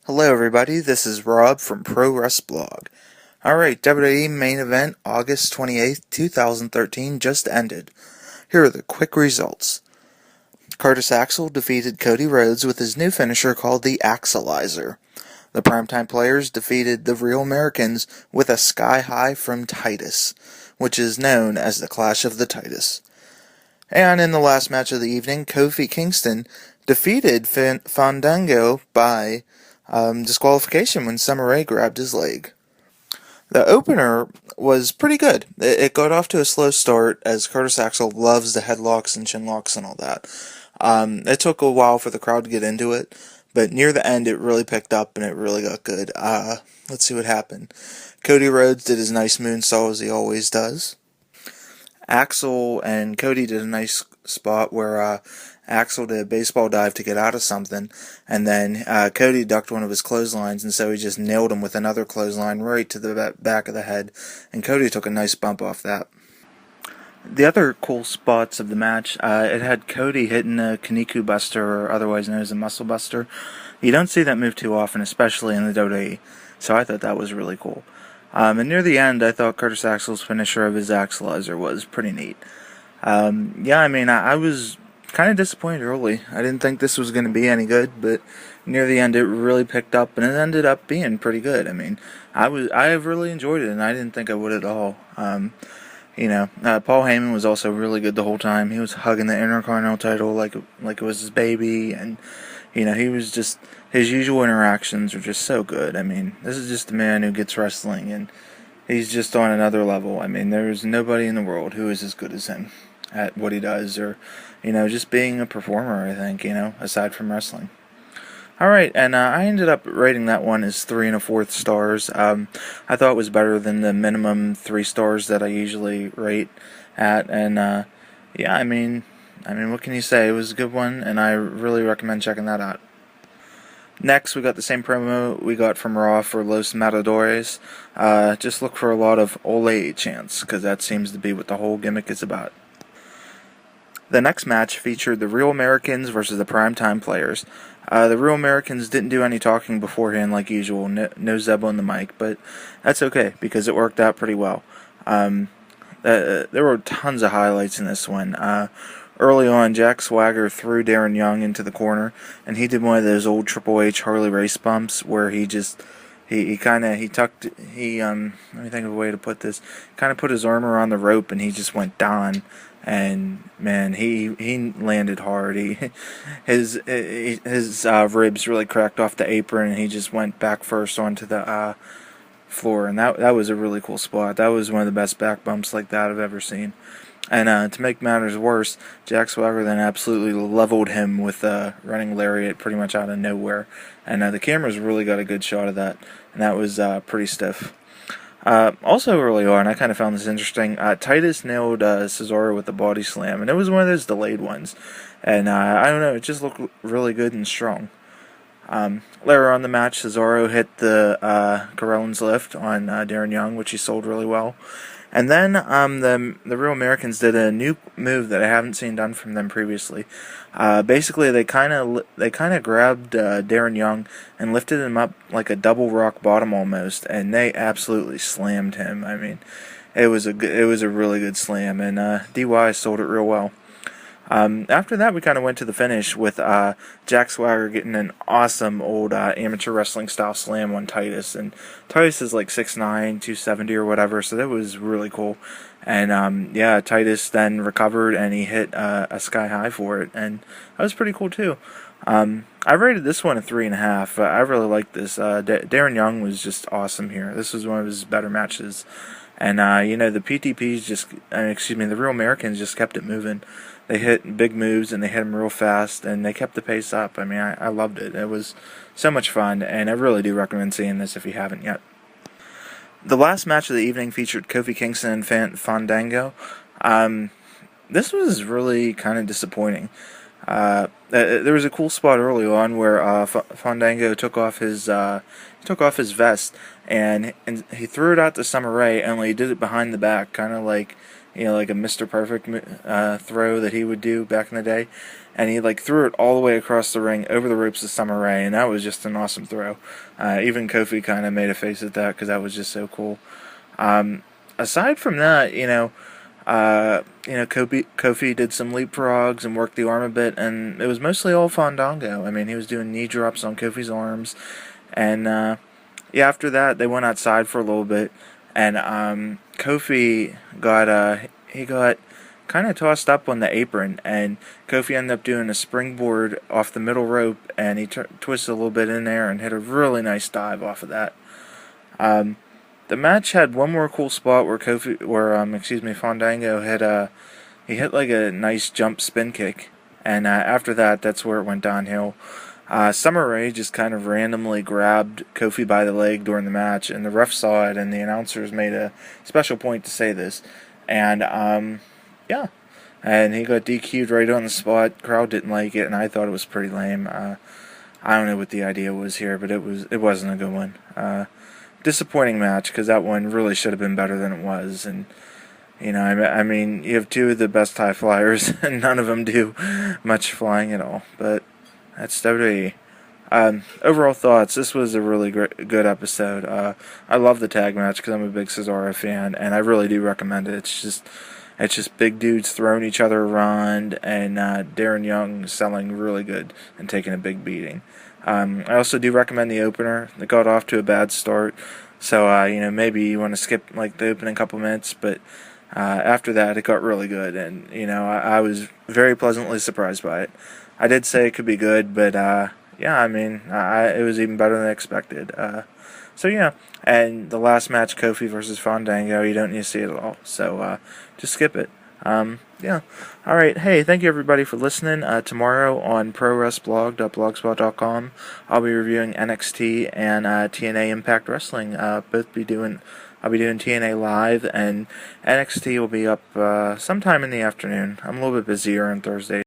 Hello everybody, this is Rob from ProWresBlog. Alright, WWE Main Event August 28th, 2013 just ended. Here are the quick results. Axel defeated Cody Rhodes with his new finisher called the Axelizer. The Primetime Players defeated the Real Americans with a Sky High from Titus, which is known as the Clash of the Titus. And in the last match of the evening, Kofi Kingston defeated Fandango by disqualification when Summer Rae grabbed his leg. The opener was pretty good. It got off to a slow start as Axel loves the headlocks and chinlocks and all that. It took a while for the crowd to get into it, but near the end it really picked up and it really got good. Let's see what happened. Cody Rhodes did his nice moonsault as he always does. Axel and Cody did a nice spot where Axel did a baseball dive to get out of something, and then Cody ducked one of his clotheslines, and so he just nailed him with another clothesline right to the back of the head, and Cody took a nice bump off that. The other cool spots of the match, it had Cody hitting a Kaniku Buster, or otherwise known as a Muscle Buster. You don't see that move too often, especially in the WWE, so I thought that was really cool. And near the end, I thought Axel's finisher of his Axelizer was pretty neat. I was kind of disappointed early. I didn't think this was going to be any good, but near the end, it really picked up, and it ended up being pretty good. I have really enjoyed it, and I didn't think I would at all. Paul Heyman was also really good the whole time. He was hugging the Intercontinental title like it was his baby, and he was just, his usual interactions are just so good. This is just a man who gets wrestling, and he's just on another level. There's nobody in the world who is as good as him at what he does, or, just being a performer, I think, aside from wrestling. Alright, and I ended up rating that one as 3 1/4 stars. I thought it was better than the minimum 3 stars that I usually rate at, and, what can you say? It was a good one, and I really recommend checking that out. Next, we got the same promo we got from Raw for Los Matadores. Just look for a lot of Ole chants, because that seems to be what the whole gimmick is about. The next match featured the Real Americans versus the Primetime Players. The Real Americans didn't do any talking beforehand like usual, no Zeb on the mic, but that's okay, because it worked out pretty well. There were tons of highlights in this one. Early on, Jack Swagger threw Darren Young into the corner, and he did one of those old Triple H Harley Race bumps where let me think of a way to put this, kind of put his arm around the rope, and he just went down, and man, he landed hard. His ribs really cracked off the apron, and he just went back first onto the floor, and that was a really cool spot. That was one of the best back bumps like that I've ever seen. And to make matters worse, Jack Swagger then absolutely leveled him with a running lariat pretty much out of nowhere. And the cameras really got a good shot of that, and that was pretty stiff. Also early on, I kind of found this interesting. Titus nailed Cesaro with a body slam, and it was one of those delayed ones. And I don't know, it just looked really good and strong. Later on in the match, Cesaro hit the Carellan's lift on Darren Young, which he sold really well. And then the Real Americans did a new move that I haven't seen done from them previously. Basically, they kind of grabbed Darren Young and lifted him up like a double rock bottom almost, and they absolutely slammed him. It was a really good slam, and DY sold it real well. After that, we kind of went to the finish with Jack Swagger getting an awesome old amateur wrestling style slam on Titus, and Titus is like 6'9", 270 or whatever, so that was really cool. And Titus then recovered and he hit a Sky High for it, and that was pretty cool too. I rated this one a 3.5. I really liked this. Darren Young was just awesome here. This was one of his better matches. And, the the Real Americans just kept it moving. They hit big moves, and they hit them real fast, and they kept the pace up. I loved it. It was so much fun, and I really do recommend seeing this if you haven't yet. The last match of the evening featured Kofi Kingston and Fandango. This was really kind of disappointing. There was a cool spot early on where Fandango took off his vest and he threw it out to Summer Rae, only he did it behind the back, kind of like like a Mr. Perfect throw that he would do back in the day, and he like threw it all the way across the ring over the ropes of Summer Rae, and that was just an awesome throw. Even Kofi kind of made a face at that because that was just so cool. Aside from that, Kofi did some leapfrogs and worked the arm a bit, and it was mostly all Fandango. I mean, he was doing knee drops on Kofi's arms, and after that they went outside for a little bit, and Kofi got kind of tossed up on the apron, and Kofi ended up doing a springboard off the middle rope, and he twisted a little bit in there and hit a really nice dive off of that. The match had one more cool spot where Fandango hit like a nice jump spin kick, and after that, that's where it went downhill. Summer Rae just kind of randomly grabbed Kofi by the leg during the match, and the ref saw it, and the announcers made a special point to say this, and and he got DQ'd right on the spot. Crowd didn't like it, and I thought it was pretty lame. I don't know what the idea was here, but it wasn't a good one. Disappointing match, because that one really should have been better than it was, and I mean, you have two of the best high flyers, and none of them do much flying at all, but that's WWE. Overall thoughts, this was a really good episode. I love the tag match because I'm a big Cesaro fan, and I really do recommend it. It's just big dudes throwing each other around, and Darren Young selling really good and taking a big beating. I also do recommend the opener. It got off to a bad start, so maybe you want to skip like the opening couple minutes, but after that it got really good, and I was very pleasantly surprised by it. I did say it could be good, but it was even better than I expected. And the last match, Kofi versus Fandango, you don't need to see it at all, so just skip it. Alright, hey, thank you everybody for listening. Tomorrow on ProWresBlog.blogspot.com, I'll be reviewing NXT and TNA Impact Wrestling. I'll be doing TNA live, and NXT will be up sometime in the afternoon. I'm a little bit busier on Thursday.